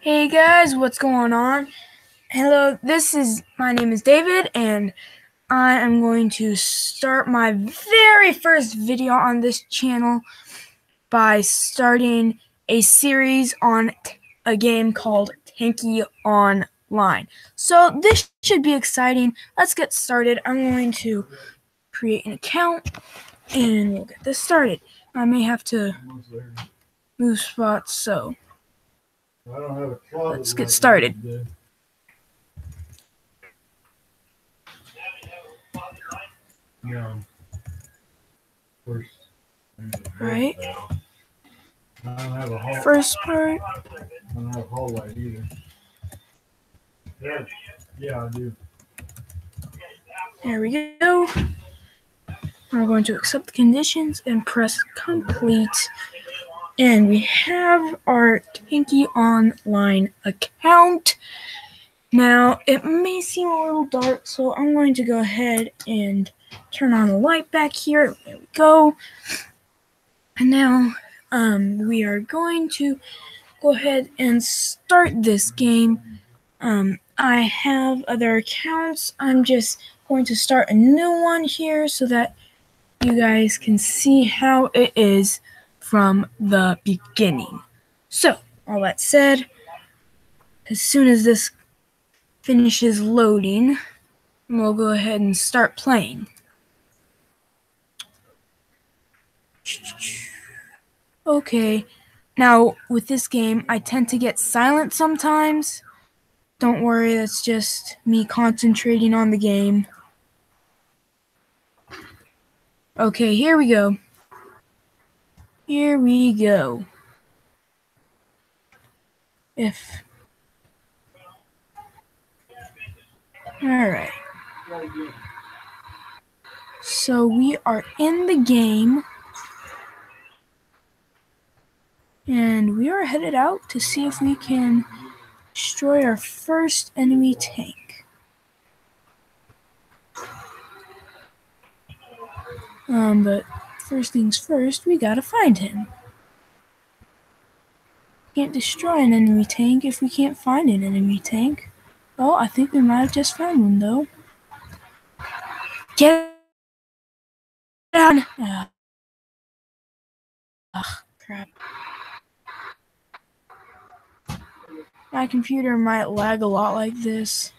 Hey guys, what's going on? Hello, my name is David, and I am going to start my very first video on this channel by starting a series on a game called Tanky Online. So this should be exciting. Let's get started. I'm going to create an account and we'll get this started. I may have to move spots, so let's get started. Right. First part. I don't have whole light either. Yeah, I do. There we go. We're going to accept the conditions and press complete. And we have our Tanky Online account. Now, it may seem a little dark, so I'm going to go ahead and turn on the light back here. There we go. And now, we are going to go ahead and start this game. I have other accounts. I'm just going to start a new one here so that you guys can see how it is from the beginning. So, all that said, as soon as this finishes loading, we'll go ahead and start playing. Okay, now with this game, I tend to get silent sometimes. Don't worry, that's just me concentrating on the game. Okay, here we go. Here we go. Alright. So we are in the game. And we are headed out to see if we can destroy our first enemy tank. But first things first, we gotta find him. Can't destroy an enemy tank if we can't find an enemy tank. Well, I think we might have just found one, though. Get down! Crap. My computer might lag a lot like this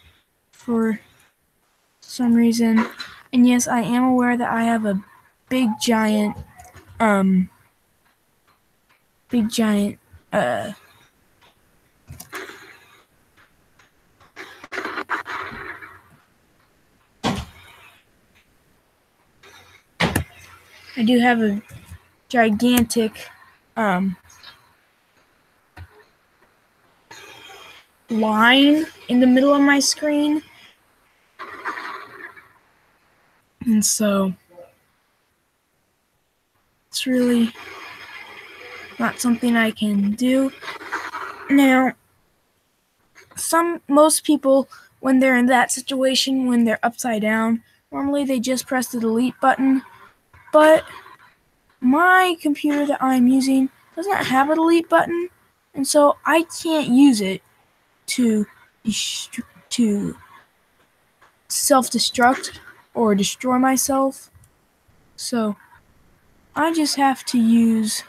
for some reason. And yes, I am aware that I have a big giant, I do have a gigantic, line in the middle of my screen. And so it's really not something I can do. Now, most people, when they're in that situation, when they're upside down, normally they just press the delete button. But my computer that I'm using doesn't have a delete button, and so I can't use it to self-destruct or destroy myself. So I just have to use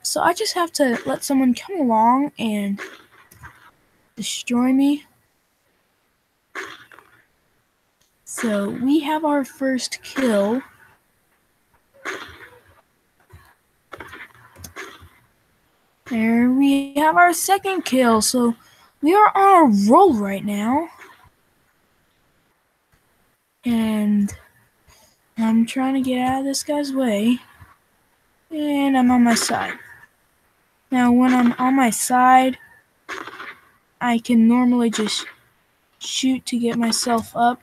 so I just have to let someone come along and destroy me. So we have our first kill. There we have our second kill. So we are on a roll right now. And I'm trying to get out of this guy's way. And I'm on my side. Now when I'm on my side, I can normally just shoot to get myself up.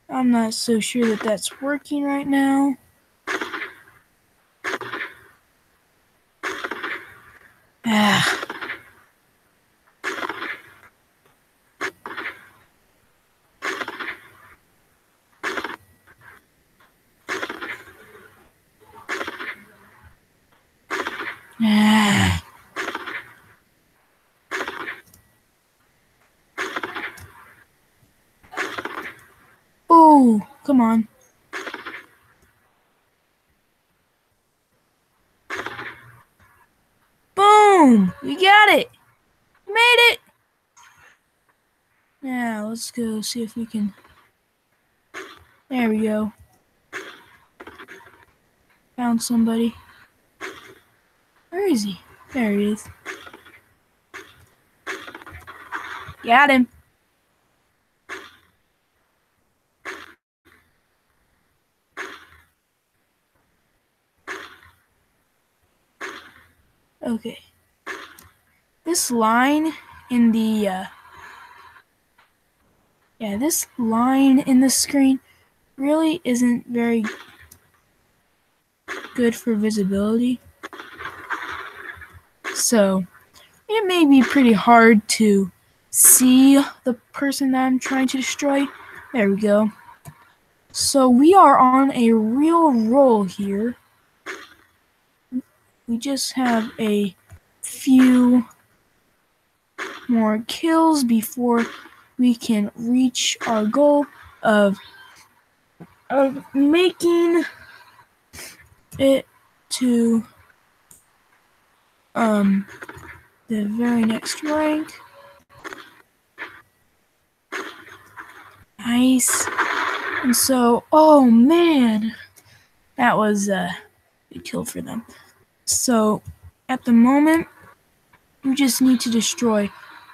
I'm not so sure that that's working right now. Oh, come on. Boom! We got it! We made it! Now, let's go see if we can... There we go. Found somebody. Where is he? There he is. Got him. Okay. This line in the, this line in the screen really isn't very good for visibility. So, it may be pretty hard to see the person that I'm trying to destroy. There we go. So, we are on a real roll here. We just have a few more kills before we can reach our goal of making it to the very next rank. Nice. And so, oh man, that was a good kill for them. So at the moment, we just need to destroy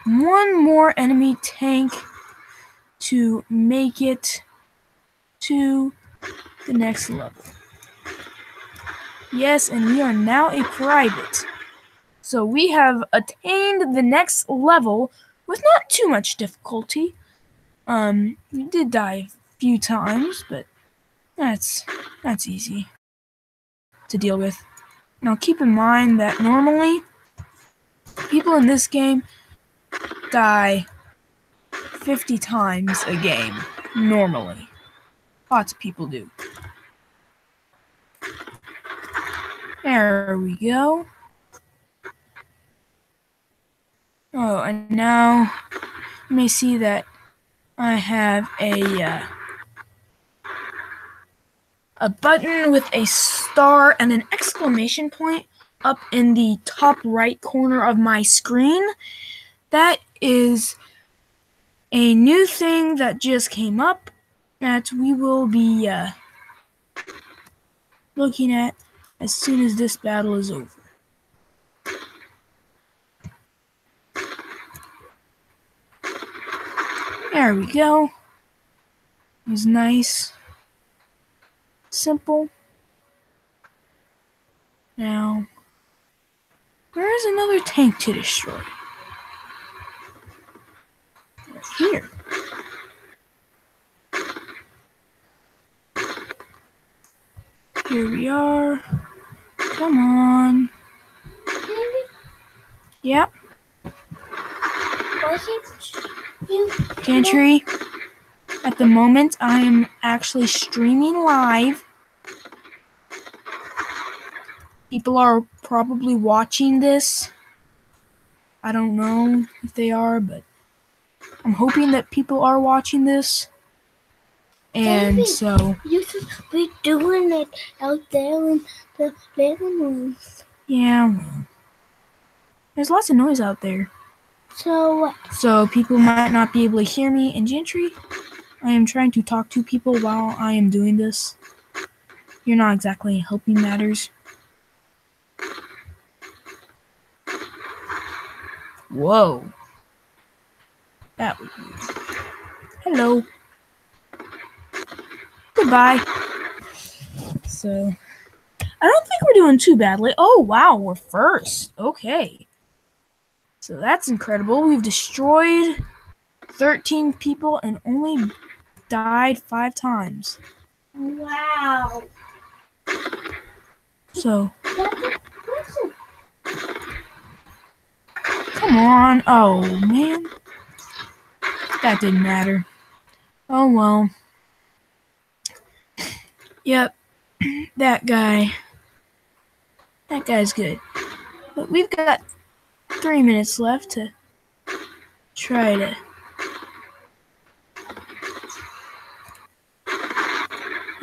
one more enemy tank to make it to the next level. Yes, and we are now a private. So we have attained the next level with not too much difficulty. We did die a few times, but that's easy to deal with. Now keep in mind that normally people in this game die 50 times a game. Normally. Lots of people do. There we go. Oh, and now you may see that I have a button with a star and an exclamation point up in the top right corner of my screen. That is a new thing that just came up that we will be looking at as soon as this battle is over. There we go. It was nice. Simple. Now, where is another tank to destroy? Here. Here we are. Come on. Yep. Gentry, at the moment I am actually streaming live. People are probably watching this. I don't know if they are, but I'm hoping that people are watching this. And David, so you should be doing it out there in the living room. Yeah, there's lots of noise out there. So people might not be able to hear me. And Gentry, I am trying to talk to people while I am doing this. You're not exactly helping matters. Whoa. That was weird. Hello. Goodbye. So, I don't think we're doing too badly. Oh, wow, we're first. Okay. So that's incredible. We've destroyed 13 people and only died 5 times. Wow. So, come on. Oh, man. That didn't matter. Oh, well. Yep. That guy's good. But we've got 3 minutes left to try to...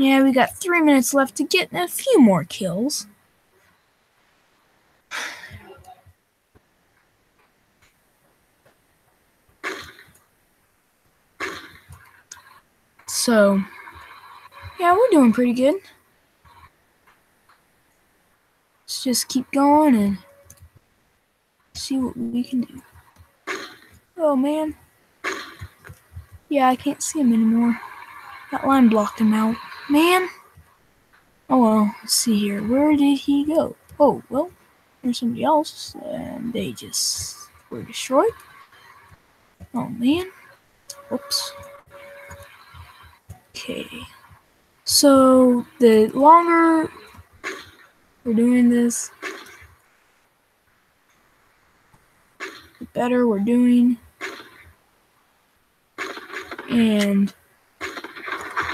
Yeah, we got 3 minutes left to get a few more kills. So, yeah, we're doing pretty good. Let's just keep going and see what we can do. Oh, man. Yeah, I can't see him anymore. That line blocked him out. Man. Oh, well, let's see here. Where did he go? Oh, well, there's somebody else, and they just were destroyed. Oh, man. Whoops. Okay. So, the longer we're doing this, the better we're doing. And,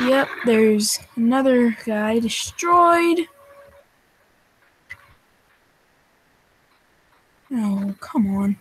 yep, there's another guy destroyed. Oh, come on.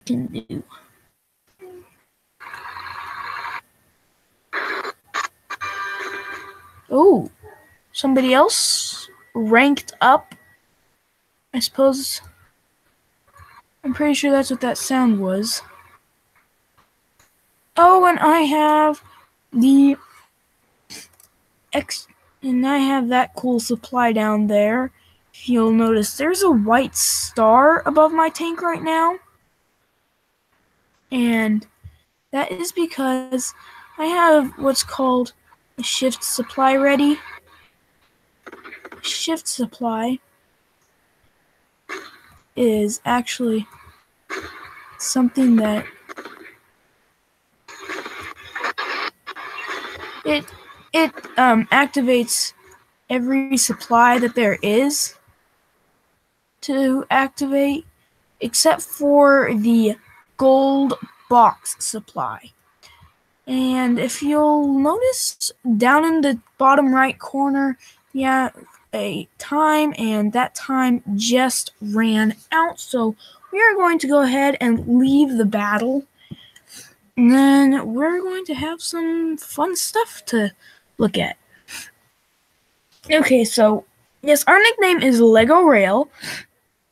Can do. Oh, somebody else ranked up. I suppose. I'm pretty sure that's what that sound was. Oh, and I have the and I have that cool supply down there. If you'll notice, there's a white star above my tank right now. And that is because I have what's called a shift supply ready. Shift supply is actually something that it activates every supply that there is to activate, except for the gold box supply. And if you'll notice down in the bottom right corner, yeah, a time, and that time just ran out. So we are going to go ahead and leave the battle. And then we're going to have some fun stuff to look at. Okay, so yes, our nickname is Lego Rail,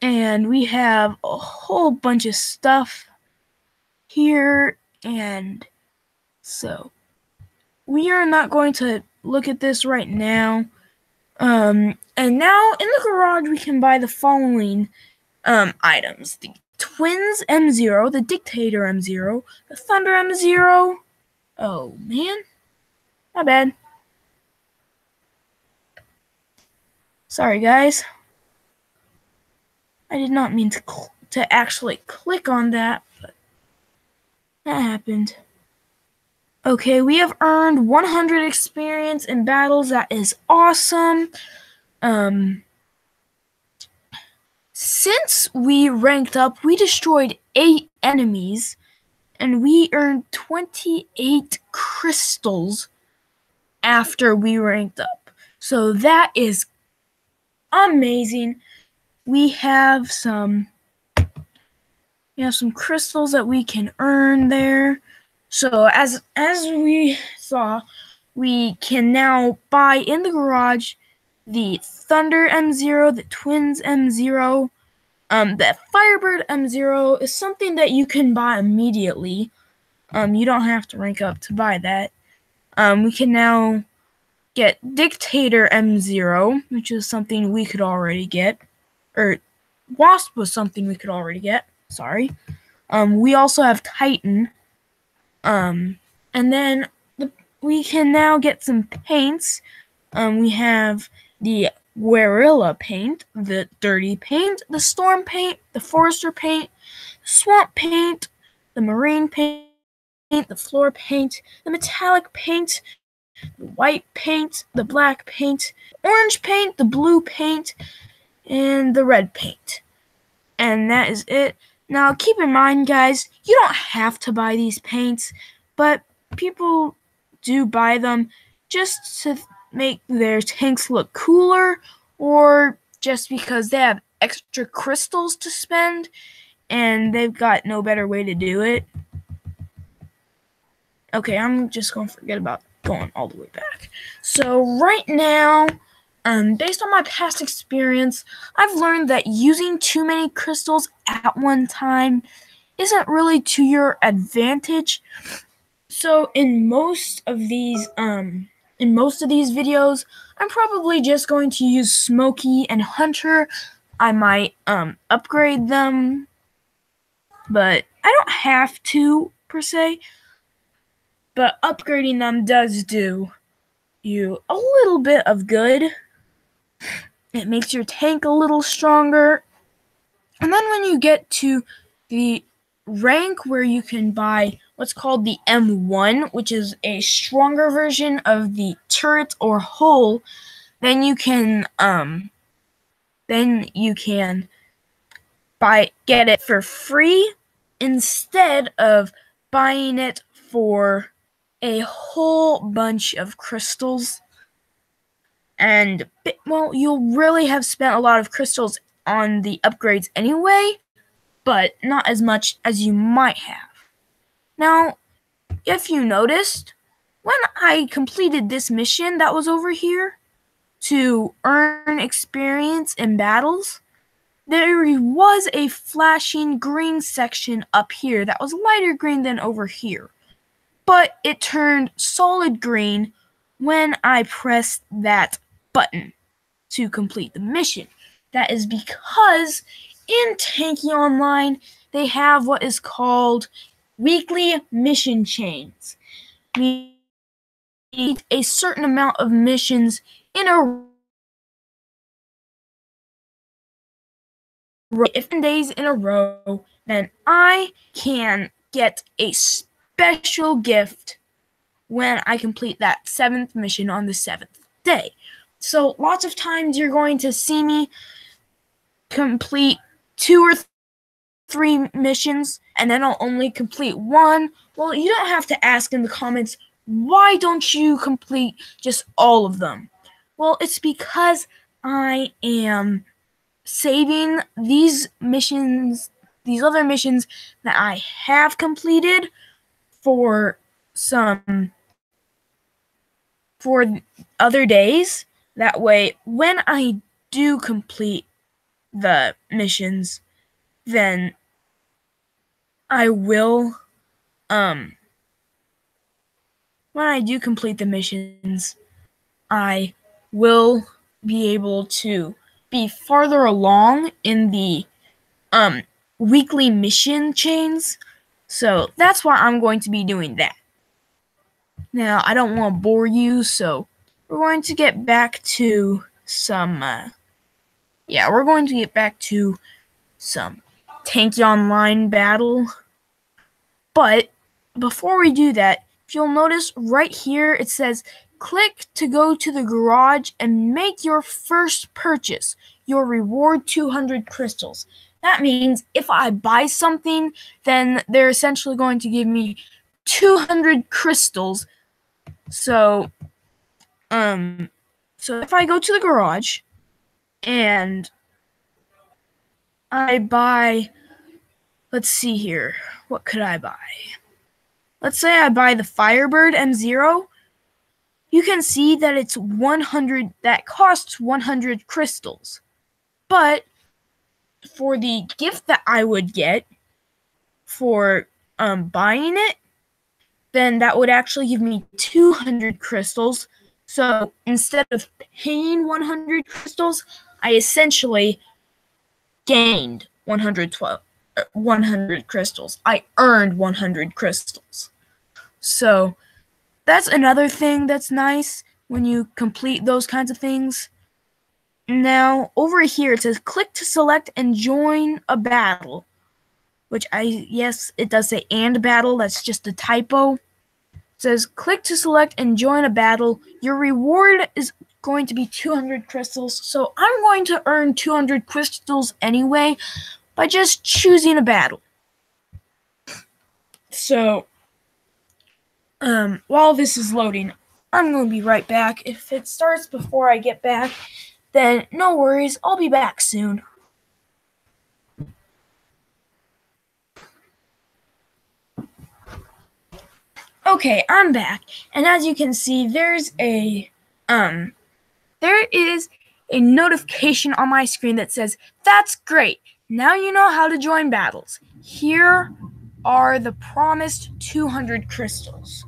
and we have a whole bunch of stuff here, and so we are not going to look at this right now. And now in the garage we can buy the following items: the Twins M0, the Dictator M0, the Thunder M0. Oh man, my bad. Sorry guys. I did not mean to actually click on that, but that happened. Okay, we have earned 100 experience in battles. That is awesome. Since we ranked up, we destroyed 8 enemies, and we earned 28 crystals after we ranked up. So that is amazing. We have some crystals that we can earn there. So as we saw, we can now buy in the garage the Thunder M0, the Twins M0, the Firebird M0 is something that you can buy immediately. You don't have to rank up to buy that. We can now get Dictator M0, which is something we could already get, or Wasp was something we could already get. Sorry. We also have Titan. And then we can now get some paints. We have the Guerrilla paint, the Dirty paint, the Storm paint, the Forester paint, Swamp paint, the Marine paint, the Floor paint, the Metallic paint, the White paint, the Black paint, Orange paint, the Blue paint, and the Red paint. And that is it. Now, keep in mind, guys, you don't have to buy these paints, but people do buy them just to make their tanks look cooler, or just because they have extra crystals to spend and they've got no better way to do it. Okay, I'm just going to forget about going all the way back. So right now, based on my past experience, I've learned that using too many crystals at one time isn't really to your advantage. So in most of these videos, I'm probably just going to use Smokey and Hunter. I might upgrade them, but I don't have to per se. But upgrading them does do you a little bit of good. It makes your tank a little stronger. And then when you get to the rank where you can buy what's called the M1, which is a stronger version of the turret or hull, then you can get it for free instead of buying it for a whole bunch of crystals. And, well, you'll really have spent a lot of crystals on the upgrades anyway, but not as much as you might have. Now, if you noticed, when I completed this mission that was over here to earn experience in battles, there was a flashing green section up here that was lighter green than over here. But it turned solid green when I pressed that button to complete the mission. That is because in Tanky Online, they have what is called weekly mission chains. We need a certain amount of missions in a row. If 10 days in a row, then I can get a special gift when I complete that 7th mission on the 7th day. So lots of times you're going to see me complete 2 or 3 missions, and then I'll only complete 1. Well, you don't have to ask in the comments, why don't you complete just all of them? Well, it's because I am saving these missions, these other missions that I have completed for other days. That way, when I do complete the missions, then I will, when I do complete the missions, I will be able to be farther along in the weekly mission chains. So that's why I'm going to be doing that. Now, I don't want to bore you, so we're going to get back to some Tanky Online battle. But before we do that, if you'll notice right here, it says click to go to the garage and make your first purchase. Your reward 200 crystals. That means if I buy something, then they're essentially going to give me 200 crystals. So if I go to the garage and I buy, let's see here, what could I buy? Let's say I buy the Firebird M0. You can see that it's 100, that costs 100 crystals. But for the gift that I would get for buying it, then that would actually give me 200 crystals. So instead of paying 100 crystals, I essentially gained 112 100 crystals. I earned 100 crystals. So that's another thing that's nice when you complete those kinds of things. Now, over here it says click to select and join a battle, which yes, it does say and battle. That's just a typo. It says click to select and join a battle. Your reward is going to be 200 crystals. So I'm going to earn 200 crystals anyway by just choosing a battle. So, while this is loading, I'm going to be right back. If it starts before I get back, then no worries, I'll be back soon. Okay, I'm back, and as you can see, there is a notification on my screen that says, "That's great. Now you know how to join battles. Here are the promised 200 crystals."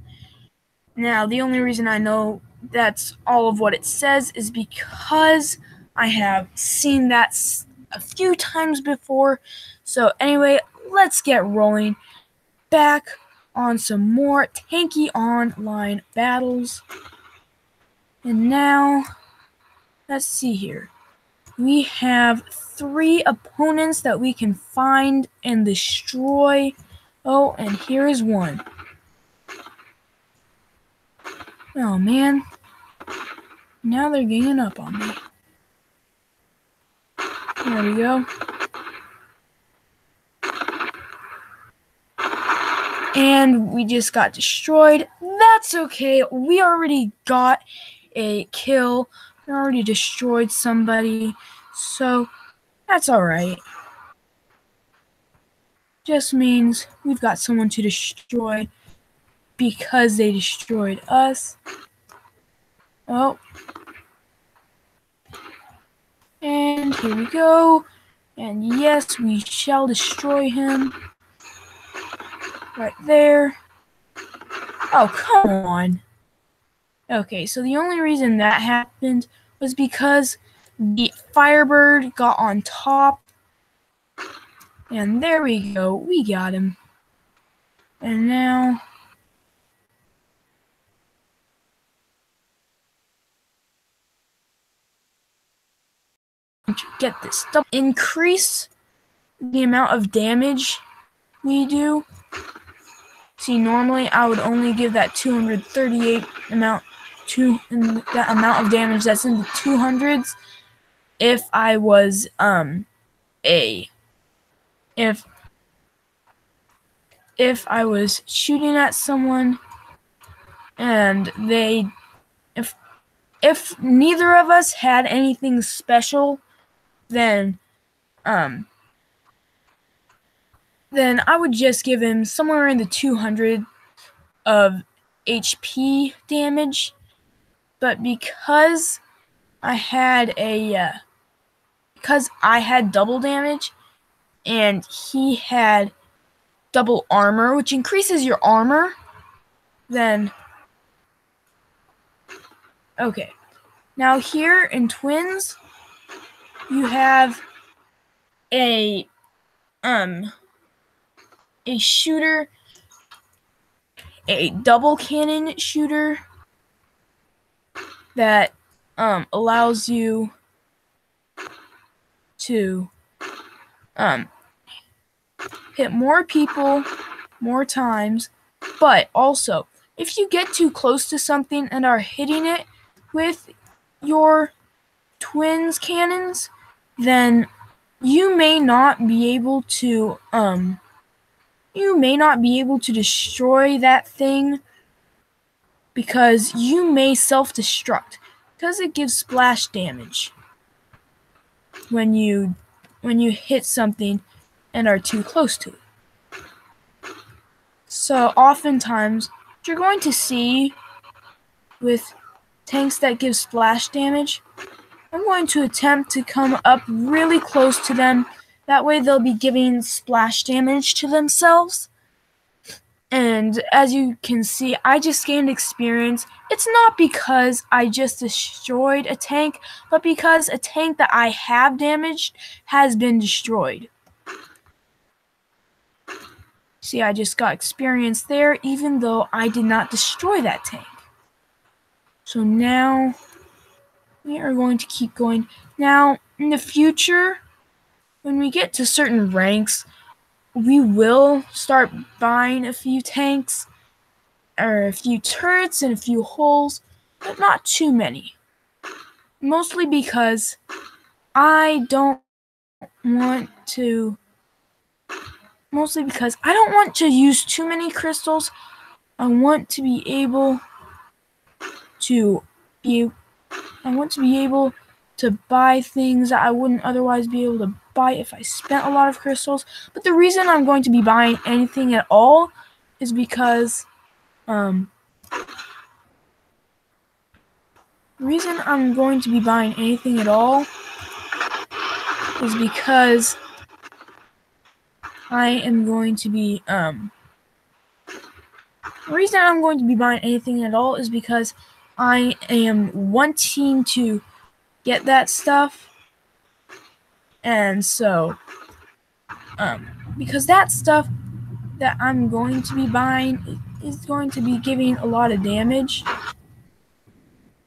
Now, the only reason I know that's all of what it says is because I have seen that a few times before. So anyway, let's get rolling back on some more tanky online battles. And now, let's see here. We have 3 opponents that we can find and destroy. Oh, and here is one. Oh man, now they're ganging up on me. There we go. And we just got destroyed. That's okay, we already got a kill. We already destroyed somebody, so that's alright. Just means we've got someone to destroy because they destroyed us. Oh. And here we go. And yes, we shall destroy him. Right there. Oh, come on. Okay, so the only reason that happened was because the Firebird got on top. And there we go. We got him. And now... to get this stuff, increase the amount of damage we do. See, normally I would only give that 238 amount to that amount of damage that's in the 200s if I was if I was shooting at someone and if neither of us had anything special, then I would just give him somewhere in the 200 of HP damage. But because I had double damage and he had double armor, which increases your armor, then okay. Now here in Twins, you have a shooter, a double cannon shooter that allows you to hit more people more times, but also if you get too close to something and are hitting it with your Twins cannons, then you may not be able to destroy that thing because you may self-destruct because it gives splash damage when you hit something and are too close to it. So oftentimes what you're going to see with tanks that give splash damage, I'm going to attempt to come up really close to them. That way they'll be giving splash damage to themselves. And as you can see, I just gained experience. It's not because I just destroyed a tank, but because a tank that I have damaged has been destroyed. See, I just got experience there, even though I did not destroy that tank. So now we are going to keep going. Now, in the future, when we get to certain ranks, we will start buying a few tanks, or a few turrets and a few hulls, but not too many. Mostly because I don't want to use too many crystals. I want to be able to buy things that I wouldn't otherwise be able to buy if I spent a lot of crystals. But the reason I'm going to be buying anything at all is because I am going to be because I am wanting to get that stuff, and so because that stuff that I'm going to be buying is going to be giving a lot of damage,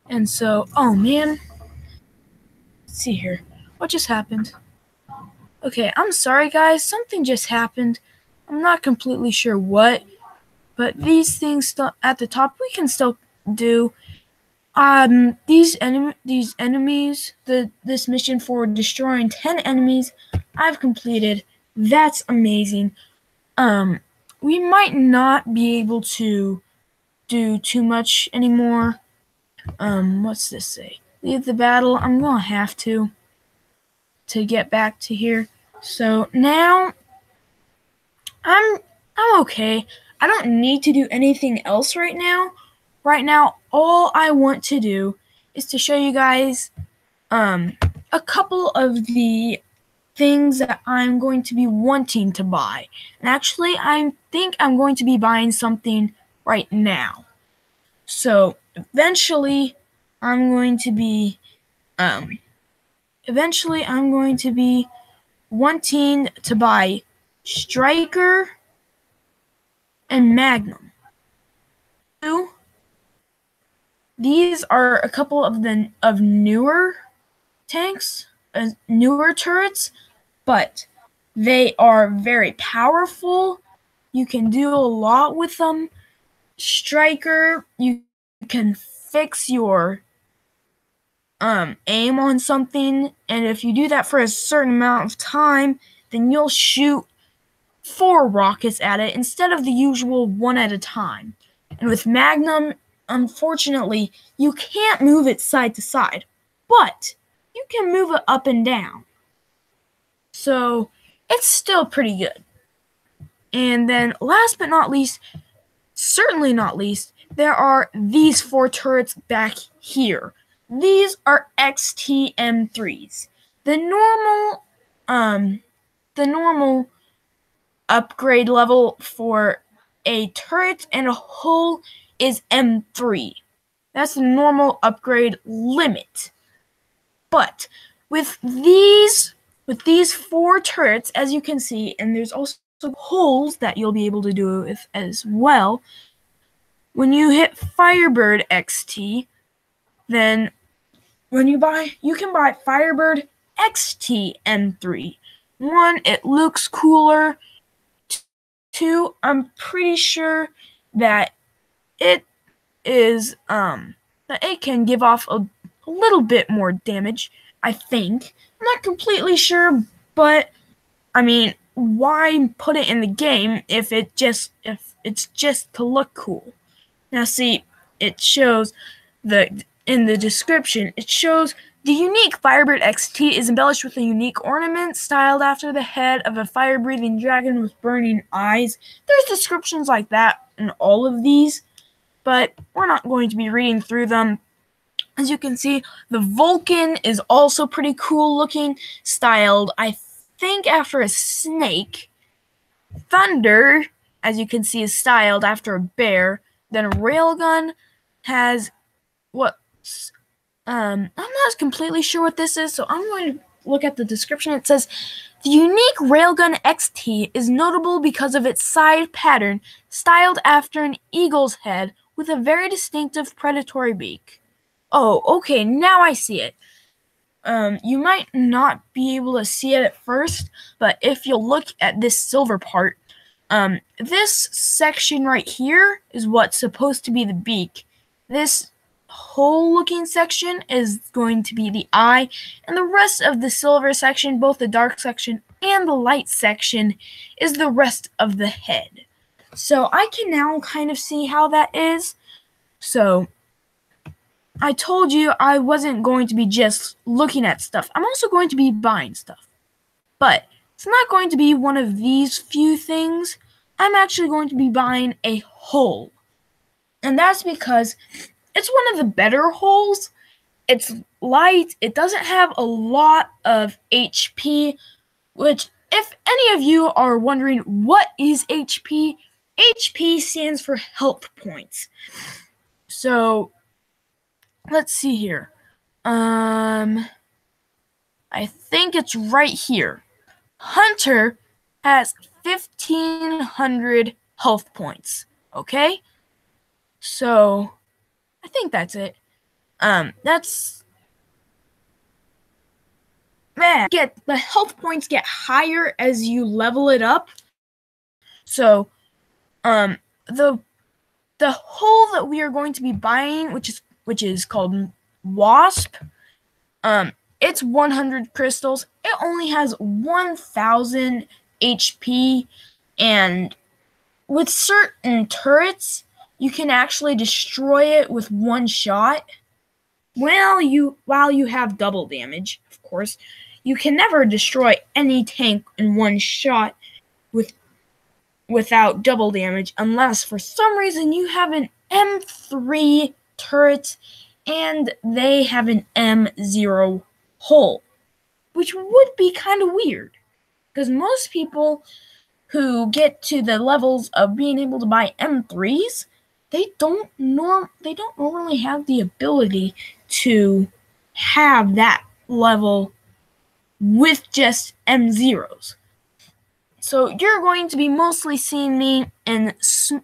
and so oh man, let's see here, what just happened? Okay, I'm sorry guys, something just happened. I'm not completely sure what, but these things still at the top we can still do. These enemies, this mission for destroying 10 enemies, I've completed. That's amazing. We might not be able to do too much anymore. What's this say? Leave the battle. I'm gonna have to get back to here. So now I'm okay. I don't need to do anything else right now. Right now, all I want to do is to show you guys a couple of the things that I'm going to be wanting to buy. And actually, I think I'm going to be buying something right now. So eventually, I'm going to be wanting to buy Striker and Magnum. These are a couple of newer tanks, newer turrets, but they are very powerful. You can do a lot with them. Striker, you can fix your aim on something, and if you do that for a certain amount of time, then you'll shoot 4 rockets at it instead of the usual 1 at a time. And with Magnum, unfortunately, you can't move it side to side, but you can move it up and down. So it's still pretty good. And then last but not least, certainly not least, there are these 4 turrets back here. These are XTM3s. The normal upgrade level for a turret and a hull is M3. That's the normal upgrade limit. But with these 4 turrets, as you can see, and there's also hulls that you'll be able to do with as well, when you hit Firebird XT, then you can buy Firebird XT M3. 1, it looks cooler. 2, I'm pretty sure that it can give off a little bit more damage, I think. I'm not completely sure, but I mean, why put it in the game if it's just to look cool? Now see, it shows in the description, it shows the unique Firebird XT is embellished with a unique ornament styled after the head of a fire-breathing dragon with burning eyes. There's descriptions like that in all of these, but we're not going to be reading through them. As you can see, the Vulcan is also pretty cool looking, styled, I think, after a snake. Thunder, as you can see, is styled after a bear. Then Railgun has I'm not completely sure what this is, so I'm going to look at the description. It says, the unique Railgun XT is notable because of its side pattern, styled after an eagle's head with a very distinctive predatory beak. Oh, okay, now I see it. You might not be able to see it at first, but if you'll look at this silver part, this section right here is what's supposed to be the beak. This whole looking section is going to be the eye, and the rest of the silver section, both the dark section and the light section, is the rest of the head. So I can now kind of see how that is. So I told you I wasn't going to be just looking at stuff. I'm also going to be buying stuff. But it's not going to be one of these few things. I'm actually going to be buying a hull. And that's because it's one of the better hulls. It's light. It doesn't have a lot of HP, which, if any of you are wondering what is HP, HP stands for health points. So let's see here. I think it's right here. Hunter has 1,500 health points. Okay? So I think that's it. That's man. The health points get higher as you level it up. So, the hull that we are going to be buying, which is called Wasp, it's 100 crystals. It only has 1,000 HP, and with certain turrets, you can actually destroy it with one shot. While you have double damage, of course, you can never destroy any tank in one shot without double damage, unless for some reason you have an M3 turret and they have an M0 hull, which would be kind of weird, because most people who get to the levels of being able to buy M3s, they don't normally have the ability to have that level with just M0s. So you're going to be mostly seeing me in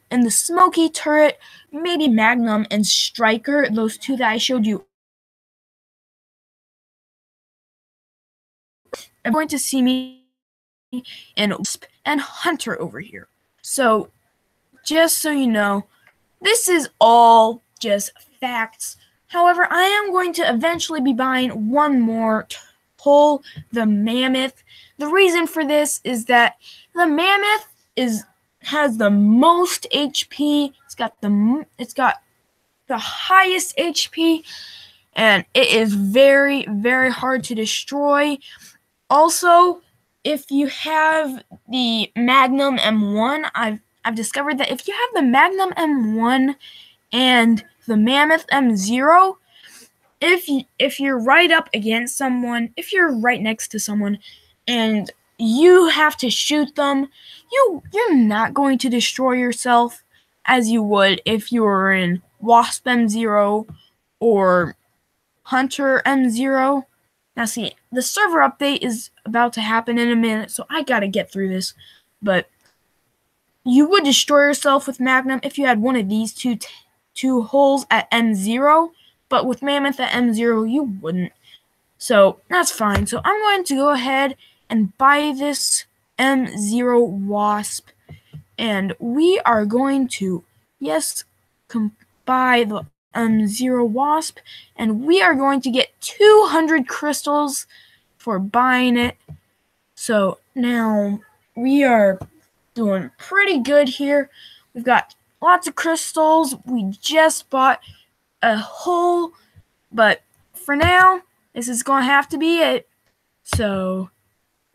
the Smoky turret, maybe Magnum and Striker, those two that I showed you. I'm going to see me in Wasp and Hunter over here. So just so you know, this is all just facts. However, I am going to eventually be buying one more hull, the Mammoth. The reason for this is that the Mammoth has the most HP. It's got the highest HP, and it is very, very hard to destroy. Also, if you have the Magnum M1, I've discovered that if you have the Magnum M1 and the Mammoth M0, if you're right up against someone, if you're right next to someone, and you have to shoot them, you're not going to destroy yourself as you would if you were in Wasp M0 or Hunter M0. Now see, the server update is about to happen in a minute, so I gotta get through this. But you would destroy yourself with Magnum if you had one of these two holes at M0, but with Mammoth at M0, you wouldn't. So that's fine. So I'm going to go ahead and buy this M0 Wasp, and we are going to, buy the M0 Wasp, and we are going to get 200 crystals for buying it. So now we are doing pretty good here. We've got lots of crystals. We just bought a hull, but for now, this is going to have to be it. So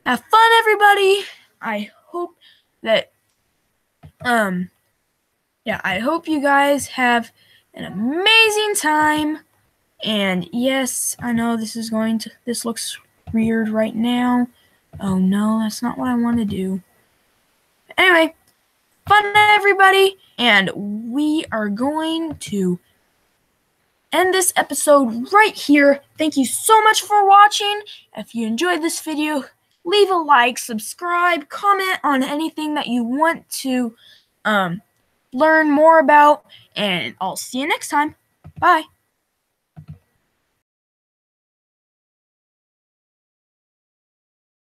have fun, everybody. I hope that, I hope you guys have an amazing time. And yes, I know this looks weird right now. Oh no, that's not what I want to do. Anyway, fun, everybody. And we are going to end this episode right here. Thank you so much for watching. If you enjoyed this video, leave a like, subscribe, comment on anything that you want to learn more about, and I'll see you next time. Bye.